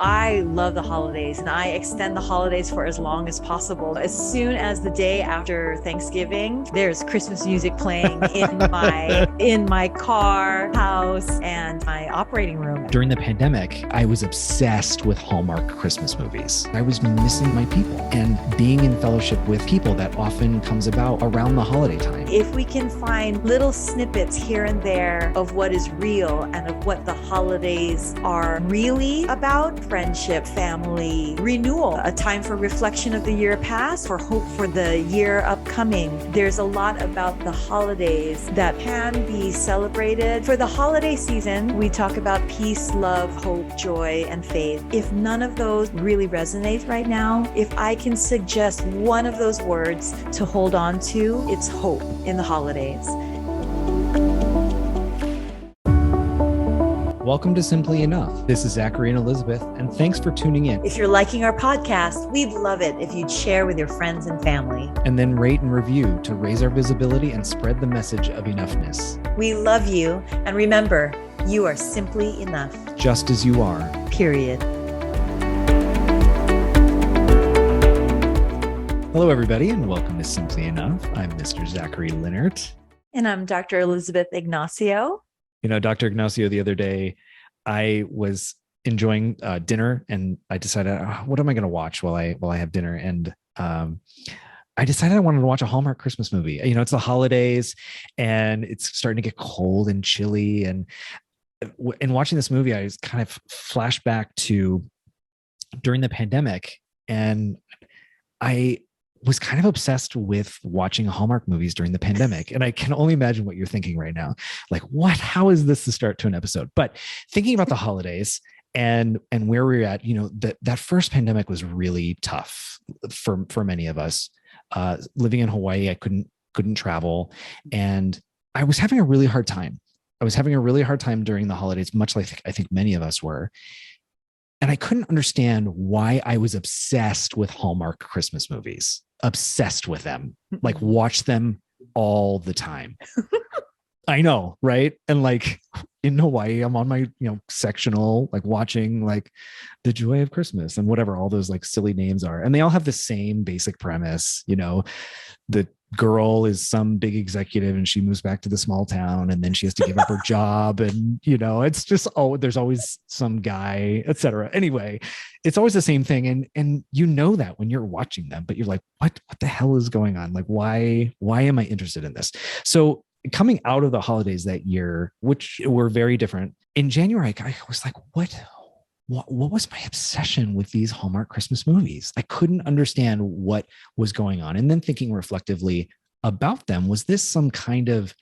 I love the holidays and I extend the holidays for as long as possible. As soon as the day after Thanksgiving, there's Christmas music playing in my car, house, and my operating room. During the pandemic, I was obsessed with Hallmark Christmas movies. I was missing my people and being in fellowship with people that often comes about around the holiday time. If we can find little snippets here and there of what is real and of what the holidays are really about, friendship, family, renewal, a time for reflection of the year past, for hope for the year upcoming. There's a lot about the holidays that can be celebrated. For the holiday season, we talk about peace, love, hope, joy, and faith. If none of those really resonate right now, if I can suggest one of those words to hold on to, it's hope in the holidays. Welcome to Simply Enough. This is Zachary and Elizabeth, and thanks for tuning in. If you're liking our podcast, we'd love it if you'd share with your friends and family. And then rate and review to raise our visibility and spread the message of enoughness. We love you, and remember, you are simply enough. Just as you are. Period. Hello, everybody, and welcome to Simply Enough. I'm Mr. Zachary Linnert. And I'm Dr. Elizabeth Ignacio. You know, Dr. Ignacio, the other day, I was enjoying dinner, and I decided, what am I going to watch while I have dinner? And I decided I wanted to watch a Hallmark Christmas movie. You know, it's the holidays, and it's starting to get cold and chilly. And in watching this movie, I was kind of flashed back to during the pandemic, and I was kind of obsessed with watching Hallmark movies during the pandemic. And I can only imagine what you're thinking right now. Like, what? How is this the start to an episode? But thinking about the holidays and where we're at, you know, that first pandemic was really tough for many of us. Living in Hawaii, I couldn't travel. And I was having a really hard time. I was having a really hard time during the holidays, much like I think many of us were. And I couldn't understand why I was obsessed with Hallmark Christmas movies, obsessed with them, like watch them all the time. I know, right? And like in Hawaii, I'm on my, sectional, like watching like The Joy of Christmas and whatever all those like silly names are. And they all have the same basic premise, the girl is some big executive and she moves back to the small town and then she has to give up her job. And, it's just, there's always some guy, etc. Anyway, it's always the same thing. And that when you're watching them, but you're like, what the hell is going on? Like, why am I interested in this? So coming out of the holidays that year, which were very different, in January, I was like, what was my obsession with these Hallmark Christmas movies? I couldn't understand what was going on. And then thinking reflectively about them, was this some kind of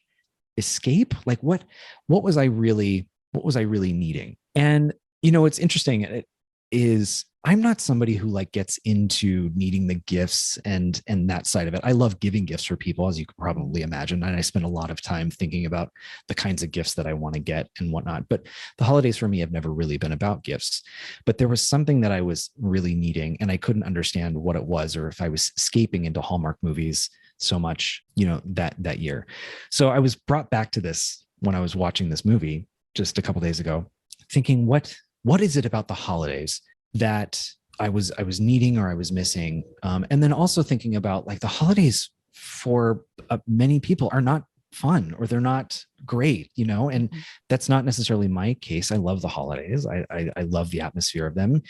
escape? Like what was I really needing? And, it's interesting. It is, I'm not somebody who like gets into needing the gifts and that side of it. I love giving gifts for people, as you can probably imagine. And I spend a lot of time thinking about the kinds of gifts that I want to get and whatnot. But the holidays for me have never really been about gifts. But there was something that I was really needing, and I couldn't understand what it was, or if I was escaping into Hallmark movies so much, that year. So I was brought back to this when I was watching this movie just a couple of days ago, thinking, what is it about the holidays that I was needing or I was missing? And then also thinking about like the holidays for many people are not fun, or they're not great, and that's not necessarily my case. I love the holidays. I love the atmosphere of them,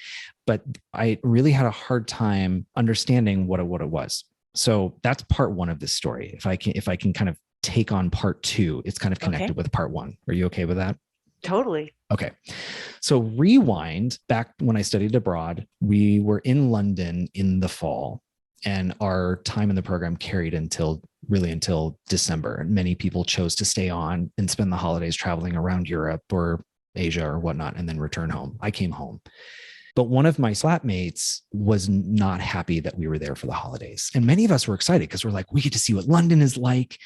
but I really had a hard time understanding what it was. So that's part one of this story. If I can kind of take on part two, it's kind of connected with part one. Are you okay with that? Totally. Okay. So rewind back when I studied abroad, we were in London in the fall, and our time in the program carried until December. And many people chose to stay on and spend the holidays traveling around Europe or Asia or whatnot, and then return home. I came home. But one of my flatmates was not happy that we were there for the holidays. And many of us were excited because we're like, we get to see what London is like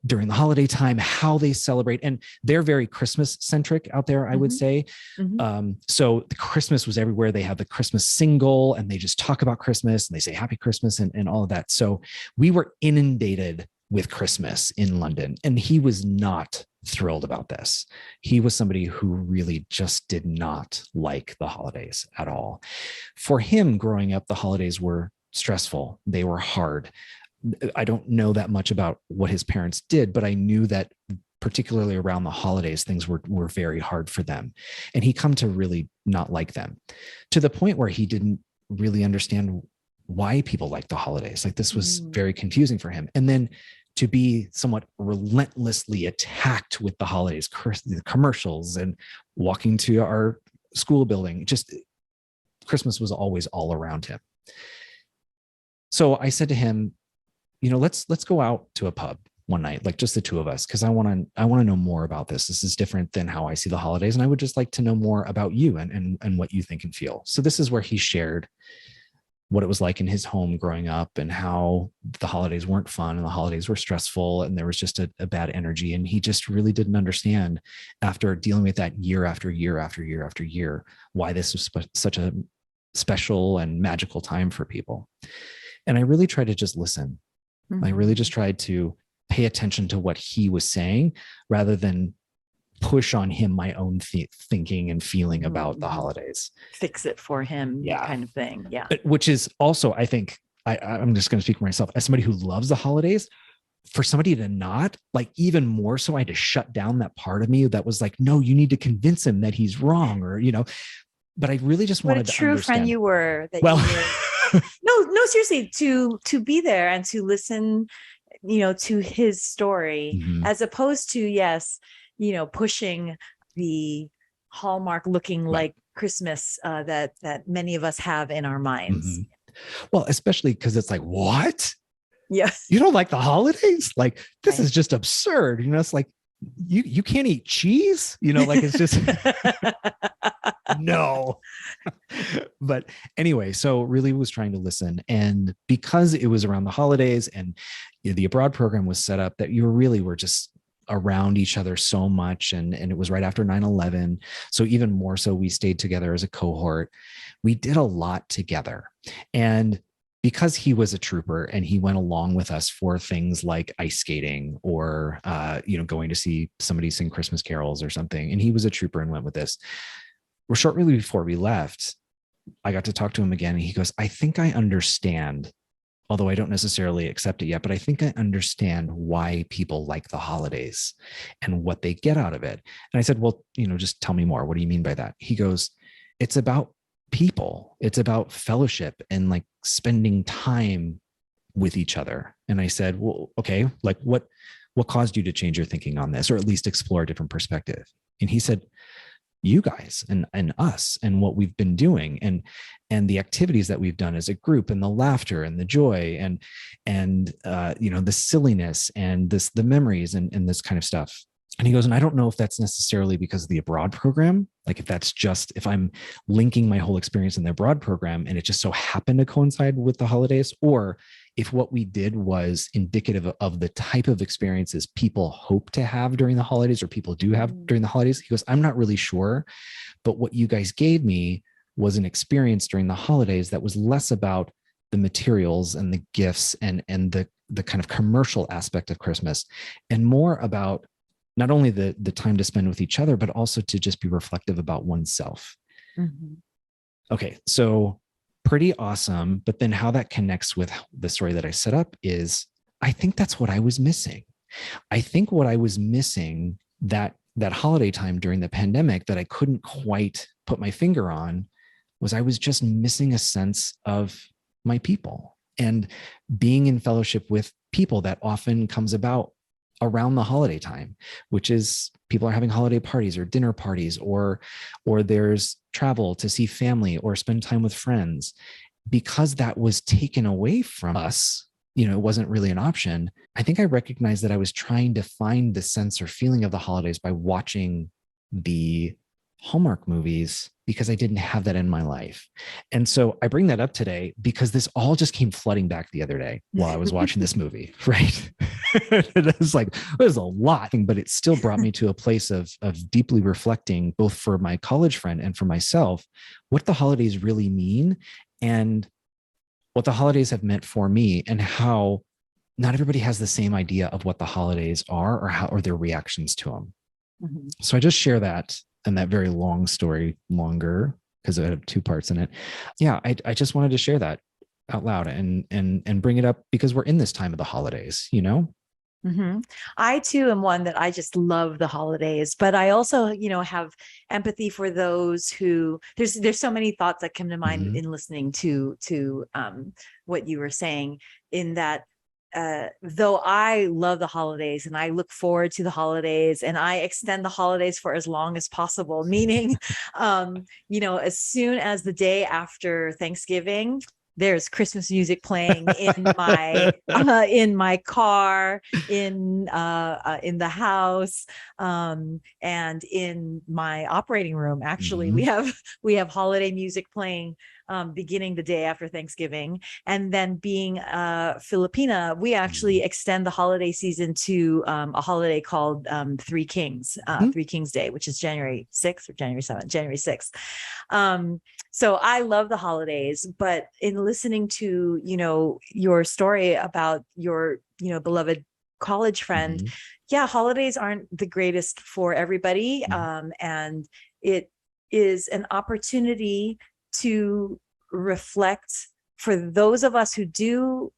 during the holiday time, how they celebrate. And they're very Christmas centric out there, I would say. Mm-hmm. So the Christmas was everywhere. They have the Christmas single and they just talk about Christmas and they say Happy Christmas and all of that. So we were inundated with Christmas in London, and he was not thrilled about this. He was somebody who really just did not like the holidays at all. For him, growing up, the holidays were stressful. They were hard. I don't know that much about what his parents did, but I knew that particularly around the holidays, things were very hard for them. And he come to really not like them, to the point where he didn't really understand why people like the holidays. Like, this was very confusing for him. And then to be somewhat relentlessly attacked with the holidays, the commercials, and walking to our school building, just Christmas was always all around him. So I said to him, let's go out to a pub one night, like just the two of us, because I want to know more about this. This is different than how I see the holidays, and I would just like to know more about you and what you think and feel. So this is where he shared what it was like in his home growing up, and how the holidays weren't fun and the holidays were stressful, and there was just a bad energy. And he just really didn't understand, after dealing with that year after year after year after year, why this was such a special and magical time for people. And I really tried to just listen. I really just tried to pay attention to what he was saying, rather than push on him my own thinking and feeling about the holidays. Fix it for him, kind of thing. Yeah. Which is also, I think, I'm just going to speak for myself, as somebody who loves the holidays, for somebody to not, like, even more so, I had to shut down that part of me that was like, no, you need to convince him that he's wrong, or, but I really just wanted to understand. What a true friend you were. No, seriously, to be there and to listen, to his story, as opposed to, pushing the Hallmark looking like Christmas that many of us have in our minds. Well, especially because it's like, what? Yes. You don't like the holidays? Like, this is just absurd. It's like, you can't eat cheese, like, it's just no. But anyway, so really was trying to listen. And because it was around the holidays, and the abroad program was set up that you really were just around each other so much. And it was right after 9/11. So even more so, we stayed together as a cohort. We did a lot together. And because he was a trooper and he went along with us for things like ice skating, or, going to see somebody sing Christmas carols or something. And he was a trooper and went with this. Well, shortly before we left, I got to talk to him again. And he goes, I think I understand, although I don't necessarily accept it yet, but I think I understand why people like the holidays and what they get out of it. And I said, well, just tell me more. What do you mean by that? He goes, it's about people. It's about fellowship and like spending time with each other. And I said, well, okay, like what caused you to change your thinking on this, or at least explore a different perspective? And he said, you guys and us and what we've been doing, and the activities that we've done as a group, and the laughter and the joy and the silliness and the memories and this kind of stuff. And he goes, and I don't know if that's necessarily because of the abroad program, like if I'm linking my whole experience in the abroad program and it just so happened to coincide with the holidays, or if what we did was indicative of the type of experiences people hope to have during the holidays, or people do have during the holidays. He goes, I'm not really sure, but what you guys gave me was an experience during the holidays that was less about the materials and the gifts and the kind of commercial aspect of Christmas, and more about not only the time to spend with each other, but also to just be reflective about oneself. Okay, so pretty awesome. But then how that connects with the story that I set up is, I think that's what I was missing. I think what I was missing that holiday time during the pandemic that I couldn't quite put my finger on was I was just missing a sense of my people and being in fellowship with people that often comes about around the holiday time, which is people are having holiday parties or dinner parties, or there's travel to see family or spend time with friends. Because that was taken away from us, it wasn't really an option. I think I recognized that I was trying to find the sense or feeling of the holidays by watching the Hallmark movies, because I didn't have that in my life. And so I bring that up today because this all just came flooding back the other day while I was watching this movie, right? It was like, there's a lot, but it still brought me to a place of deeply reflecting, both for my college friend and for myself, what the holidays really mean and what the holidays have meant for me, and how not everybody has the same idea of what the holidays are or their reactions to them. Mhm. So I just share that and that very long story longer because it had 2 parts in it. Yeah, I just wanted to share that out loud and bring it up because we're in this time of the holidays, you know? Mm-hmm. I too am one that I just love the holidays, but I also, have empathy for those who there's so many thoughts that come to mind Mhm. in listening to what you were saying. In that, though I love the holidays and I look forward to the holidays and I extend the holidays for as long as possible, meaning, as soon as the day after Thanksgiving, there's Christmas music playing in my car, in the house, and in my operating room. Actually, we Mhm. have holiday music playing, beginning the day after Thanksgiving, and then being Filipina, we actually extend the holiday season to a holiday called Mhm. Three Kings Day, which is January 6th or January 7th, January 6th. So I love the holidays, but in listening to, your story about your, beloved college friend, Mhm. yeah, holidays aren't the greatest for everybody. Mhm. And it is an opportunity to reflect for those of us who do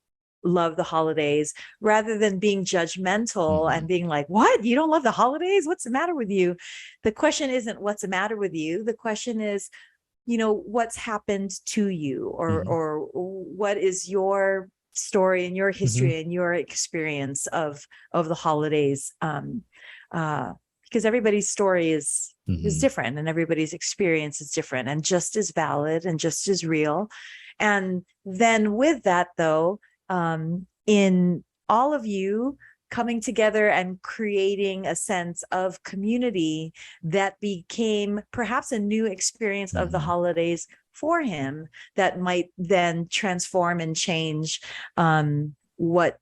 love the holidays, rather than being judgmental and Mhm. being like, what, you don't love the holidays, what's the matter with you? The question isn't what's the matter with you, the question is, what's happened to you, Mhm. or what is your story and your Mhm. history and your experience of the holidays. Because everybody's story is Mhm. different, and everybody's experience is different and just as valid and just as real. And then with that, though, in all of you coming together and creating a sense of community that became perhaps a new experience of the Mhm. holidays for him, that might then transform and change what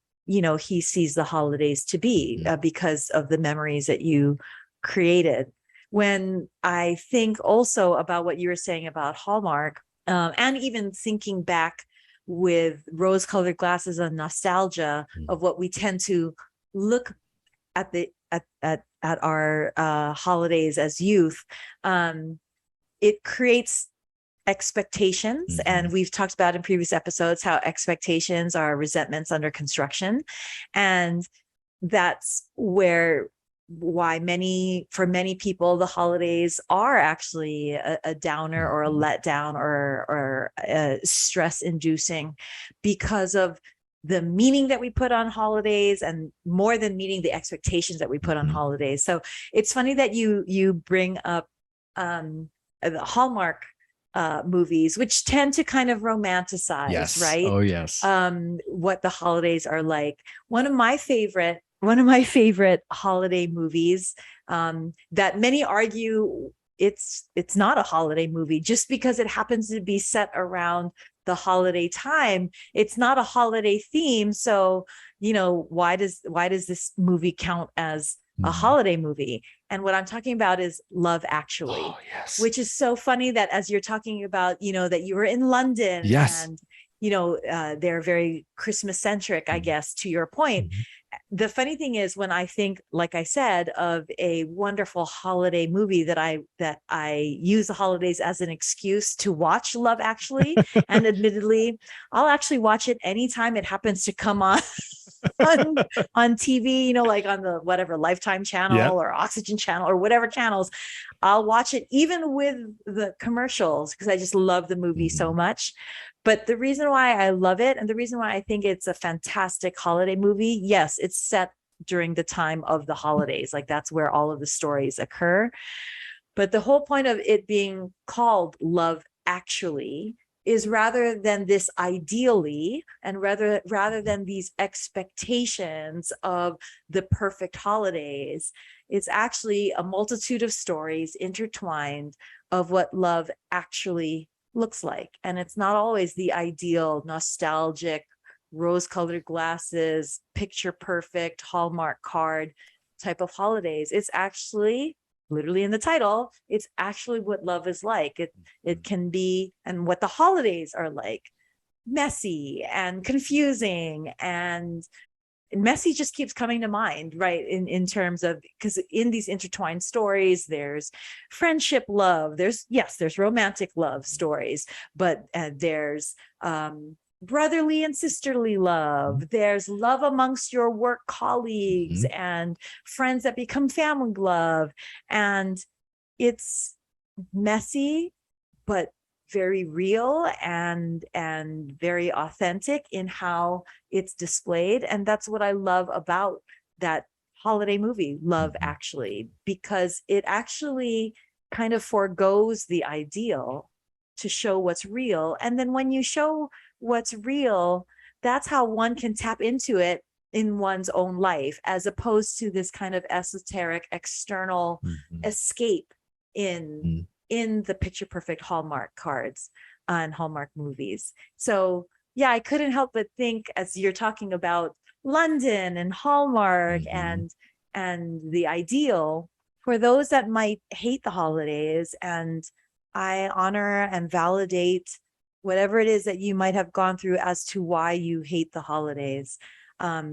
he sees the holidays to be, Mhm. because of the memories that you created. When I think also about what you were saying about Hallmark, and even thinking back with rose-colored glasses and nostalgia of what we tend to look at the at our holidays as youth, it creates expectations. Mhm. And we've talked about in previous episodes how expectations are resentments under construction. And that's for many people, the holidays are actually a downer or a Mhm. letdown, or stress inducing, because of the meaning that we put on holidays, and more than meeting, the expectations that we put on Mhm. holidays. So it's funny that you bring up the Hallmark movies, which tend to kind of romanticize, Yes. right? Oh, yes. What the holidays are like. One of my favorite holiday movies, that many argue it's not a holiday movie just because it happens to be set around the holiday time. It's not a holiday theme, so why does this movie count as a Mhm. holiday movie? And what I'm talking about is Love Actually, Oh, yes. which is so funny that as you're talking about, that you were in London, Yes. and they're very Christmas centric, I Mhm. guess, to your point. Mhm. The funny thing is, when I think, like I said, of a wonderful holiday movie that I use the holidays as an excuse to watch Love Actually, and admittedly, I'll actually watch it anytime it happens to come on on on TV, like on the whatever Lifetime Yeah. channel or Oxygen channel or whatever channels. I'll watch it even with the commercials, because I just love the movie so Mhm. much. But the reason why I love it, and the reason why I think it's a fantastic holiday movie, yes, it's set during the time of the holidays. Like, that's where all of the stories occur. But the whole point of it being called Love Actually is, rather than this ideally, and rather than these expectations of the perfect holidays, it's actually a multitude of stories intertwined of what love actually looks like. And it's not always the ideal, nostalgic, rose-colored glasses, picture perfect Hallmark card type of holidays. It's actually, literally in the title, it's actually what love is like. It can be, and what the holidays are like: messy and confusing and messy just keeps coming to mind, right? In terms of, because in these intertwined stories, there's friendship, love, there's romantic love stories, but there's brotherly and sisterly love, there's love amongst your work colleagues, and friends that become family love. And it's messy, but very real and very authentic in how it's displayed. And that's what I love about that holiday movie, Love Actually, because it actually kind of forgoes the ideal to show what's real. And then when you show what's real, that's how one can tap into it in one's own life, as opposed to this kind of esoteric external escape in the picture perfect Hallmark cards on Hallmark movies. So yeah, I couldn't help but think, as you're talking about London and Hallmark and the ideal, for those that might hate the holidays, and I honor and validate whatever it is that you might have gone through as to why you hate the holidays. A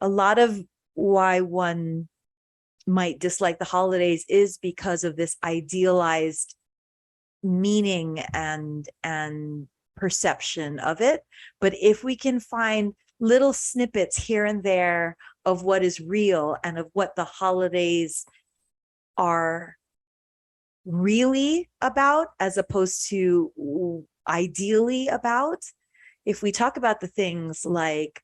lot of why one might dislike the holidays is because of this idealized meaning and perception of it. But if we can find little snippets here and there of what is real and of what the holidays are really about, as opposed to ideally about, if we talk about the things like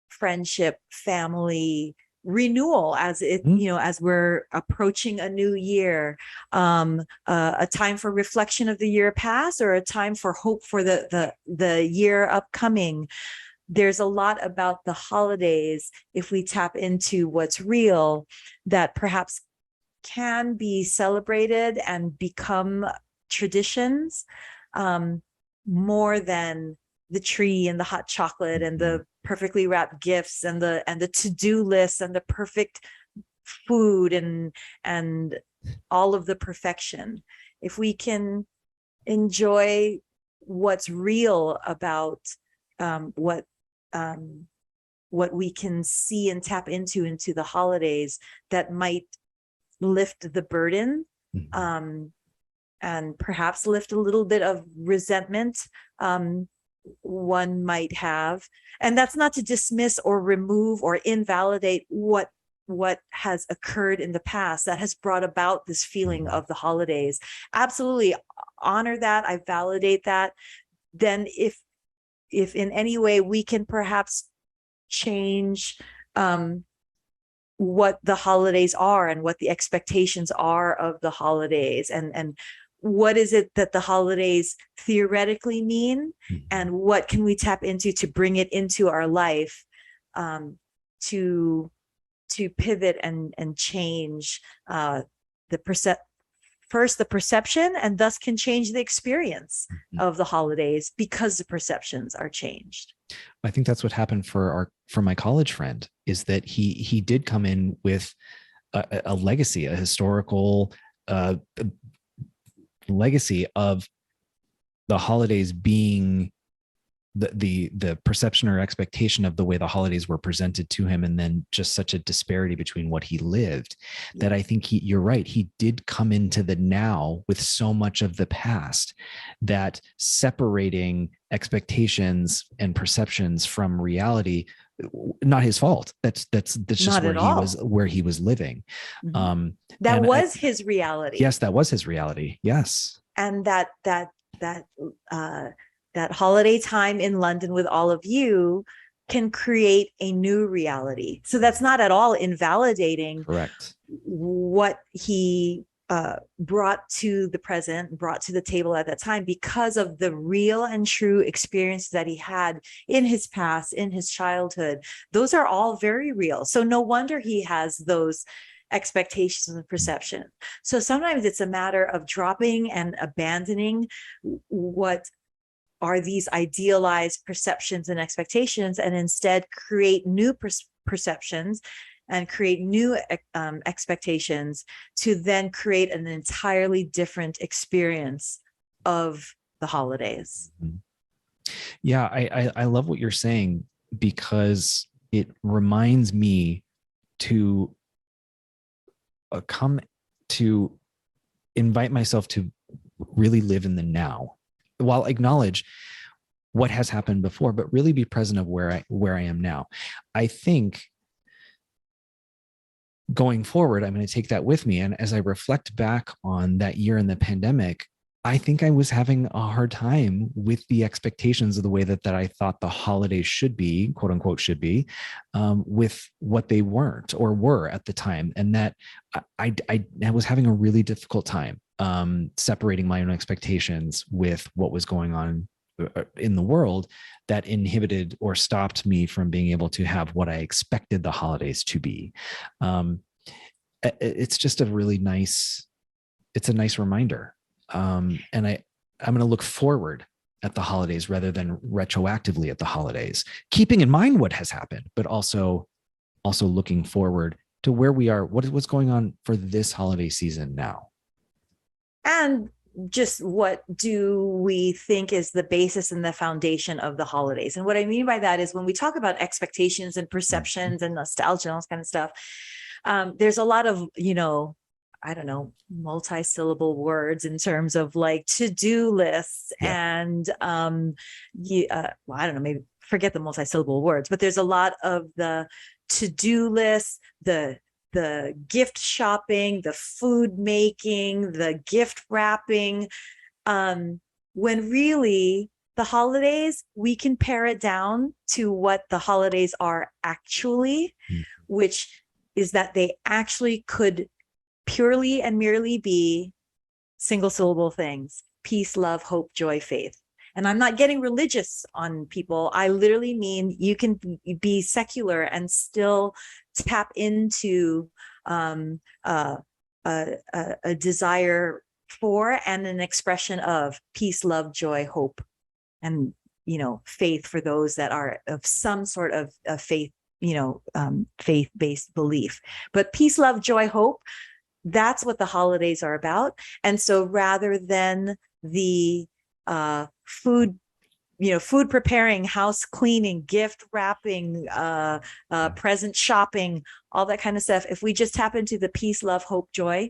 friendship, family, renewal, as it as we're approaching a new year, a time for reflection of the year past, or a time for hope for the year upcoming. There's a lot about the holidays, if we tap into what's real, that perhaps can be celebrated and become traditions, more than the tree and the hot chocolate and the perfectly wrapped gifts and the to-do lists and the perfect food and all of the perfection. If we can enjoy what's real about what we can see and tap into the holidays, that might lift the burden, and perhaps lift a little bit of resentment one might have. And that's not to dismiss or remove or invalidate what has occurred in the past that has brought about this feeling of the holidays. Absolutely honor that. I validate that. Then if in any way we can perhaps change what the holidays are and what the expectations are of the holidays, and what is it that the holidays theoretically mean, and what can we tap into to bring it into our life, to pivot and change the perception, and thus can change the experience of the holidays, because the perceptions are changed. I think that's what happened for my college friend, is that he did come in with a legacy, a historical legacy of the holidays being the perception or expectation of the way the holidays were presented to him, and then just such a disparity between what he lived, that I think you're right, he did come into the now with so much of the past, that separating expectations and perceptions from reality, not his fault. That's just where he was living. That was his reality. Yes, that was his reality. Yes. And that holiday time in London with all of you can create a new reality. So that's not at all invalidating Correct. what he brought to the present, brought to the table at that time, because of the real and true experiences that he had in his past, in his childhood. Those are all very real. So no wonder he has those expectations and perception. So sometimes it's a matter of dropping and abandoning what are these idealized perceptions and expectations, and instead create new perceptions and create new expectations, to then create an entirely different experience of the holidays. Yeah, I love what you're saying, because it reminds me to come to invite myself to really live in the now, while acknowledge what has happened before, but really be present of where I am now. I think going forward, I'm going to take that with me. And as I reflect back on that year in the pandemic, I think I was having a hard time with the expectations of the way that I thought the holidays should be, quote unquote, should be, with what they weren't or were at the time. And that I was having a really difficult time separating my own expectations with what was going on in the world, that inhibited or stopped me from being able to have what I expected the holidays to be. It's just a really nice, it's a nice reminder. And I'm going to look forward at the holidays rather than retroactively at the holidays, keeping in mind what has happened, but also looking forward to where we are, what's going on for this holiday season now. And just what do we think is the basis and the foundation of the holidays? And what I mean by that is when we talk about expectations and perceptions and nostalgia and all this kind of stuff, there's a lot of, I don't know, multi-syllable words in terms of like to-do lists and, well, I don't know, maybe forget the multi-syllable words, but there's a lot of the to-do lists, the gift shopping, the food making, the gift wrapping, when really the holidays, we can pare it down to what the holidays are actually, which is that they actually could purely and merely be single syllable things: peace, love, hope, joy, faith. And I'm not getting religious on people. I literally mean you can be secular and still tap into a desire for and an expression of peace, love, joy, hope, and faith for those that are of some sort of faith, faith-based belief. But peace, love, joy, hope, that's what the holidays are about. And so rather than the food preparing, house cleaning, gift wrapping, present shopping, all that kind of stuff, if we just tap into the peace, love, hope, joy,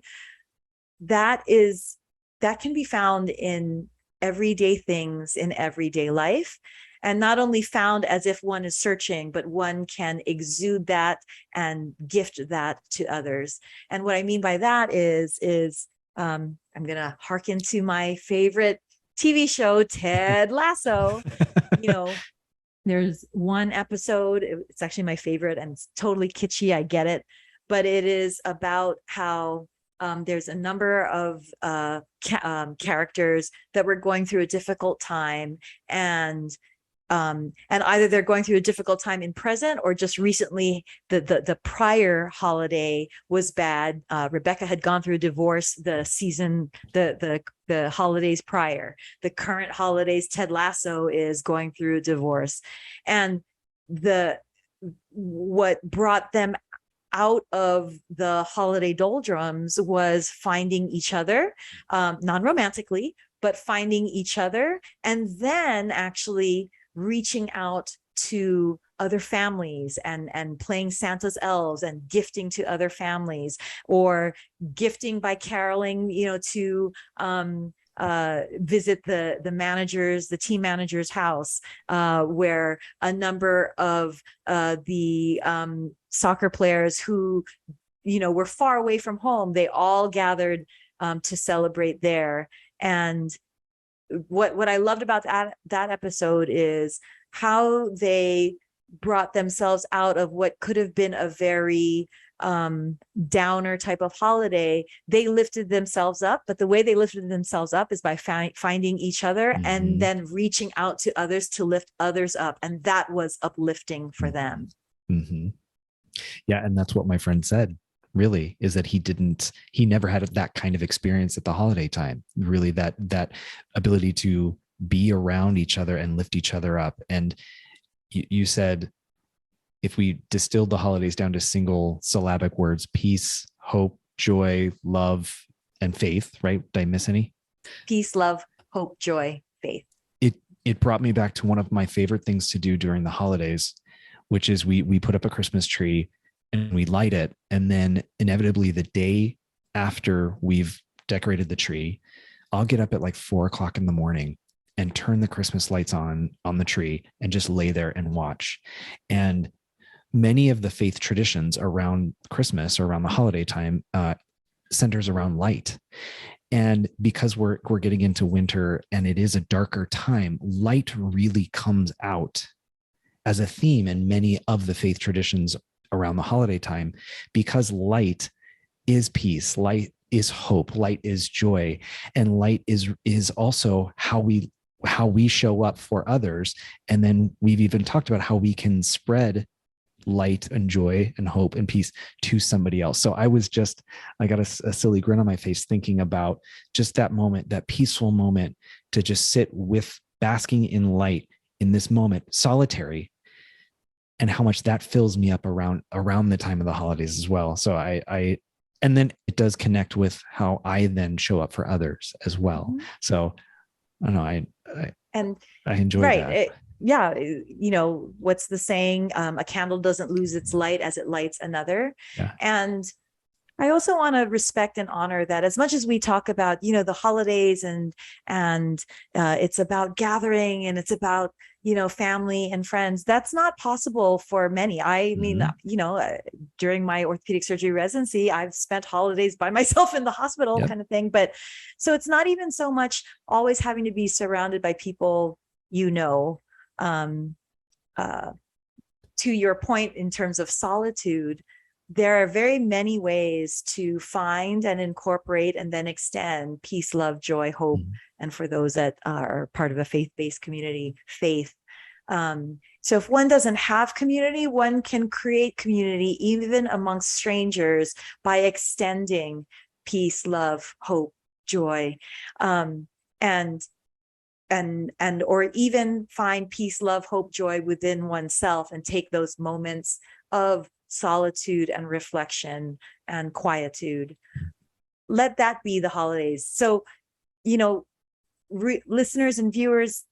that can be found in everyday things in everyday life. And not only found as if one is searching, but one can exude that and gift that to others. And what I mean by that is I'm going to hearken to my favorite TV show, Ted Lasso. There's one episode, it's actually my favorite, and it's totally kitschy, I get it, but it is about how there's a number of characters that were going through a difficult time, and either they're going through a difficult time in present, or just recently the prior holiday was bad. Rebecca had gone through a divorce the holidays prior. The current holidays, Ted Lasso is going through a divorce, and what brought them out of the holiday doldrums was finding each other, non-romantically, but finding each other, and then actually reaching out to other families and playing Santa's elves and gifting to other families, or gifting by caroling, to visit the team manager's house, where a number of the soccer players who, were far away from home, they all gathered to celebrate there. And what I loved about that episode is how they brought themselves out of what could have been a very downer type of holiday. They lifted themselves up, but the way they lifted themselves up is by finding each other and then reaching out to others to lift others up. And that was uplifting for them. Yeah. And that's what my friend said, really, is that he never had that kind of experience at the holiday time, really, that ability to be around each other and lift each other up. And you said, if we distilled the holidays down to single syllabic words: peace, hope, joy, love, and faith, right? Did I miss any? Peace, love, hope, joy, faith. It brought me back to one of my favorite things to do during the holidays, which is we put up a Christmas tree and we light it. And then inevitably the day after we've decorated the tree, I'll get up at like 4 o'clock in the morning and turn the Christmas lights on the tree and just lay there and watch. And many of the faith traditions around Christmas or around the holiday time centers around light. And because we're getting into winter and it is a darker time, light really comes out as a theme in many of the faith traditions around the holiday time, because light is peace, light is hope, light is joy, and light is also how we show up for others. And then we've even talked about how we can spread light and joy and hope and peace to somebody else. So I got a silly grin on my face thinking about just that moment, that peaceful moment, to just sit with basking in light in this moment, solitary, and how much that fills me up around the time of the holidays as well. So and then it does connect with how I then show up for others as well. Mm-hmm. So I don't know, I enjoy that. Yeah, what's the saying? A candle doesn't lose its light as it lights another. Yeah. And I also want to respect and honor that, as much as we talk about, the holidays and it's about gathering and it's about, family and friends. That's not possible for many. I mean, during my orthopedic surgery residency, I've spent holidays by myself in the hospital. Yep. Kind of thing. But so it's not even so much always having to be surrounded by people, to your point in terms of solitude, there are very many ways to find and incorporate and then extend peace, love, joy, hope. Mm-hmm. And for those that are part of a faith-based community, faith. So if one doesn't have community, one can create community even amongst strangers by extending peace, love, hope, joy, and or even find peace, love, hope, joy within oneself and take those moments of solitude and reflection and quietude. Let that be the holidays. So, listeners and viewers,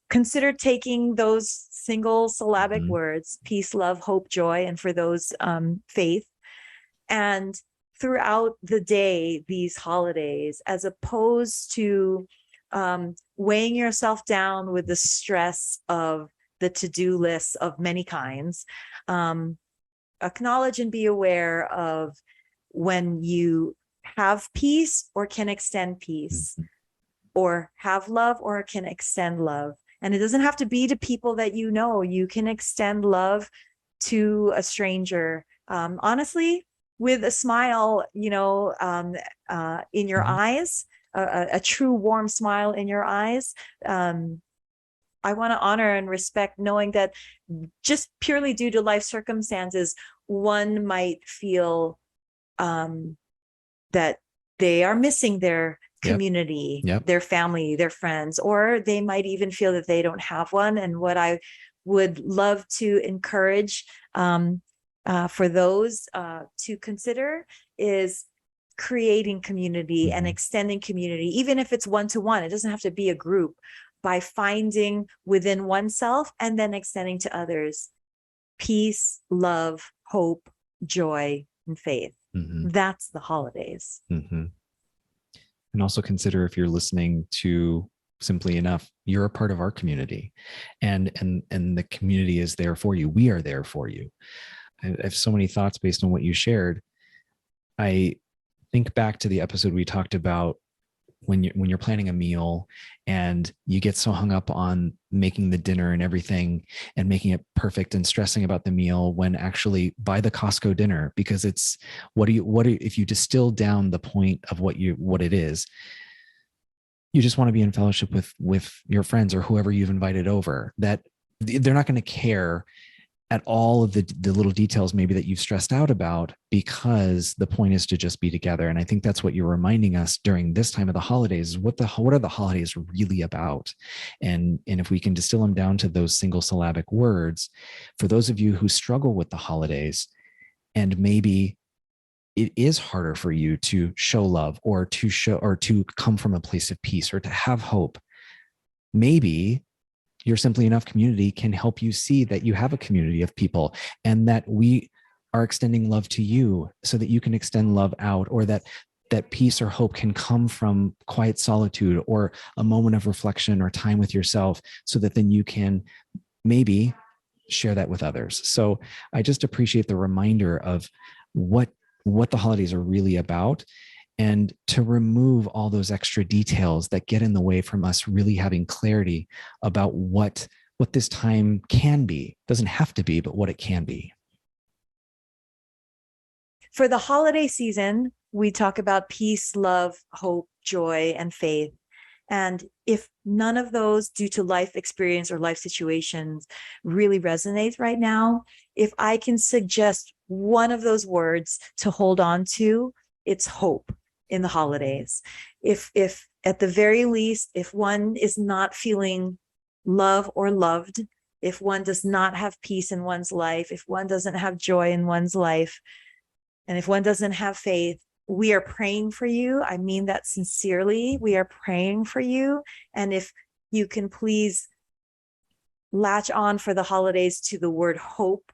consider taking those single syllabic mm-hmm. words, peace, love, hope, joy, and for those faith, and throughout the day, these holidays, as opposed to weighing yourself down with the stress of the to-do lists of many kinds, acknowledge and be aware of when you have peace or can extend peace, or have love or can extend love. And it doesn't have to be to people that you can extend love to a stranger, honestly, with a smile, in your mm-hmm. eyes, a true warm smile in your eyes. I want to honor and respect knowing that just purely due to life circumstances, one might feel that they are missing their community, yep. their family, their friends, or they might even feel that they don't have one. And what I would love to encourage for those to consider is creating community mm-hmm. and extending community, even if it's one-to-one. It doesn't have to be a group, by finding within oneself and then extending to others peace, love, hope, joy, and faith. Mm-hmm. That's the holidays. Mm-hmm. And also consider, if you're listening to Simply Enough, you're a part of our community, and the community is there for you. We are there for you. I have so many thoughts based on what you shared. I think back to the episode we talked about when you're planning a meal and you get so hung up on making the dinner and everything and making it perfect and stressing about the meal, when actually buy the Costco dinner, because it's if you distill down the point of what it is, you just want to be in fellowship with your friends or whoever you've invited over, that they're not going to care at all of the little details maybe that you've stressed out about, because the point is to just be together. And I think that's what you're reminding us during this time of the holidays, what are the holidays really about? And if we can distill them down to those single syllabic words, for those of you who struggle with the holidays, and maybe it is harder for you to show love or to come from a place of peace or to have hope, maybe your Simply Enough community can help you see that you have a community of people, and that we are extending love to you so that you can extend love out, or that peace or hope can come from quiet solitude or a moment of reflection or time with yourself, so that then you can maybe share that with others. So I just appreciate the reminder of what the holidays are really about, and to remove all those extra details that get in the way from us really having clarity about what this time can be. Doesn't have to be, but what it can be. For the holiday season, we talk about peace, love, hope, joy, and faith. And if none of those, due to life experience or life situations, really resonates right now, if I can suggest one of those words to hold on to, it's hope in the holidays. If at the very least, if one is not feeling love or loved, if one does not have peace in one's life, if one doesn't have joy in one's life, and if one doesn't have faith, we are praying for you. I mean that sincerely. We are praying for you. And if you can please latch on for the holidays to the word hope,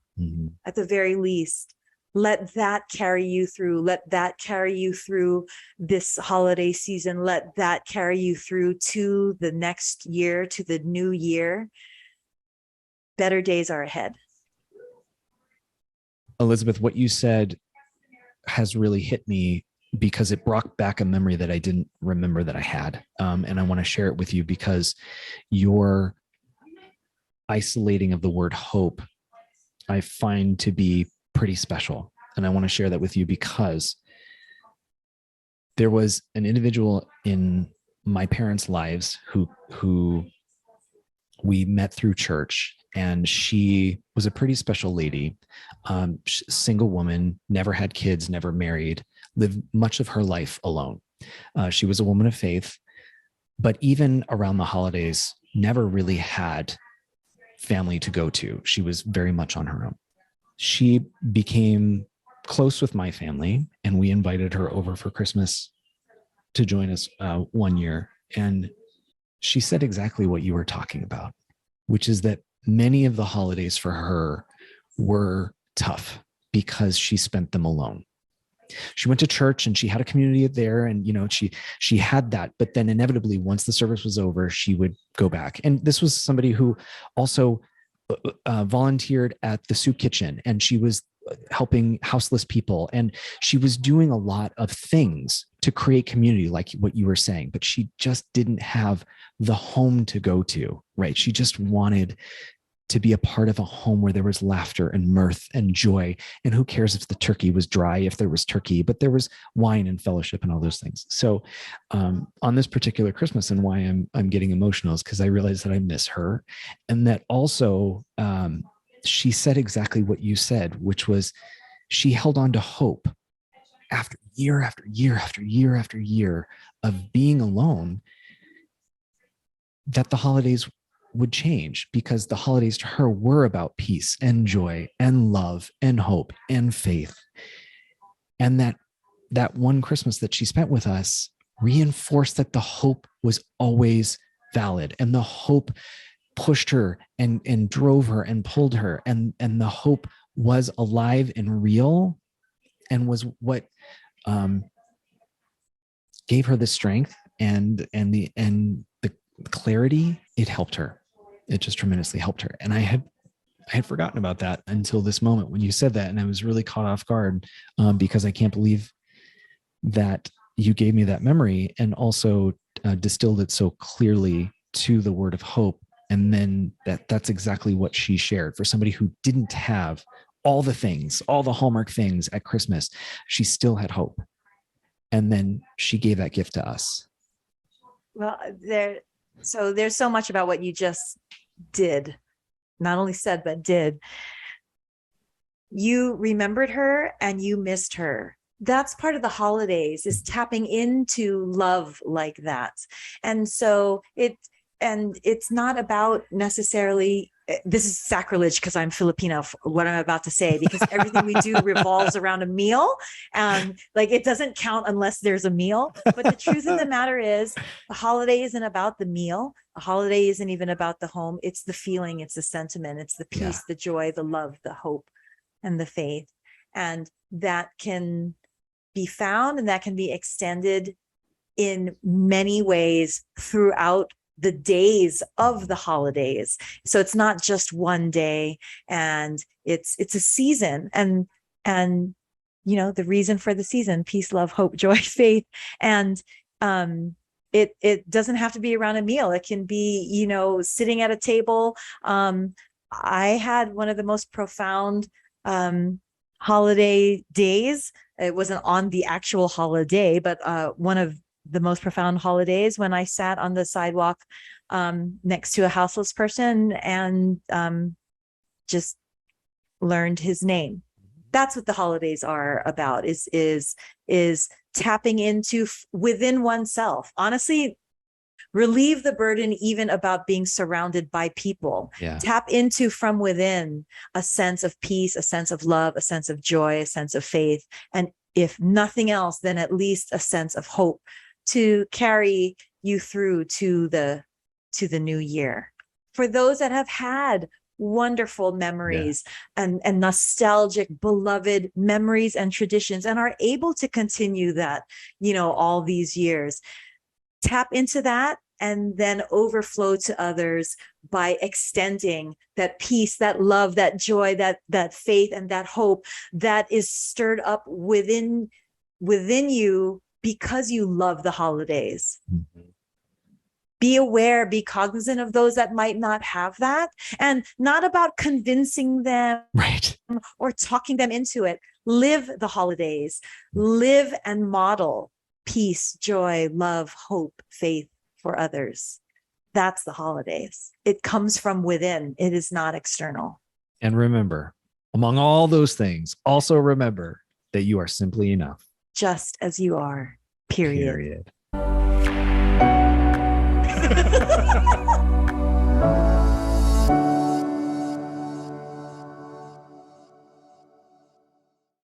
at the very least, let that carry you through. Let that carry you through this holiday season. Let that carry you through to the next year, to the new year. Better days are ahead. Elizabeth, what you said has really hit me, because it brought back a memory that I didn't remember that I had. And I want to share it with you, because your isolating of the word hope, I find to be pretty special. And I want to share that with you, because there was an individual in my parents' lives who we met through church, and she was a pretty special lady, single woman, never had kids, never married, lived much of her life alone. She was a woman of faith, but even around the holidays, never really had family to go to. She was very much on her own. She became close with my family, and we invited her over for Christmas to join us one year. And she said exactly what you were talking about, which is that many of the holidays for her were tough because she spent them alone. She went to church and she had a community there, and she had that, but then inevitably, once the service was over, she would go back. And this was somebody who also volunteered at the soup kitchen, and she was helping houseless people, and she was doing a lot of things to create community, like what you were saying, but she just didn't have the home to go to, right? She just wanted to be a part of a home where there was laughter and mirth and joy. And who cares if the turkey was dry, if there was turkey, but there was wine and fellowship and all those things. So on this particular Christmas, and why I'm getting emotional, is because I realize that I miss her. And that also she said exactly what you said, which was she held on to hope after year after year after year after year of being alone, that the holidays would change, because the holidays to her were about peace and joy and love and hope and faith. And that one Christmas that she spent with us reinforced that the hope was always valid, and the hope pushed her and drove her and pulled her, and the hope was alive and real, and was what gave her the strength and the clarity. It helped her. It just tremendously helped her. And I had forgotten about that until this moment when you said that, and I was really caught off guard, because I can't believe that you gave me that memory, and also distilled it so clearly to the word of hope. And then that's exactly what she shared. For somebody who didn't have all the things, all the Hallmark things at Christmas, she still had hope. And then she gave that gift to us. Well, there's so much about what you just did, not only said, but did. You remembered her and you missed her. That's part of the holidays, is tapping into love like that. And so it's not about necessarily this is sacrilege because I'm Filipino, what I'm about to say, because everything we do revolves around a meal. Like it doesn't count unless there's a meal. But the truth of the matter is the holiday isn't about the meal. A holiday isn't even about the home. It's the feeling, it's the sentiment, it's the peace, the joy, the love, the hope, and the faith. And that can be found and that can be extended in many ways throughout the days of the holidays. So it's not just one day, and it's a season, and the reason for the season: peace, love, hope, joy, faith. And it doesn't have to be around a meal. It can be, sitting at a table. I had one of the most profound holiday days. It wasn't on the actual holiday, but one of the most profound holidays when I sat on the sidewalk next to a houseless person and just learned his name. That's what the holidays are about, is tapping into within oneself. Honestly, relieve the burden even about being surrounded by people. Tap into from within a sense of peace, a sense of love, a sense of joy, a sense of faith. And if nothing else, then at least a sense of hope to carry you through to the new year. For those that have had wonderful memories and nostalgic, beloved memories and traditions and are able to continue that, all these years, tap into that and then overflow to others by extending that peace, that love, that joy, that faith, and that hope that is stirred up within you because you love the holidays. Be aware, be cognizant of those that might not have that, and not about convincing them or talking them into it. Live the holidays, live and model peace, joy, love, hope, faith for others. That's the holidays. It comes from within. It is not external. And remember, among all those things, also remember that you are simply enough. Just as you are, period.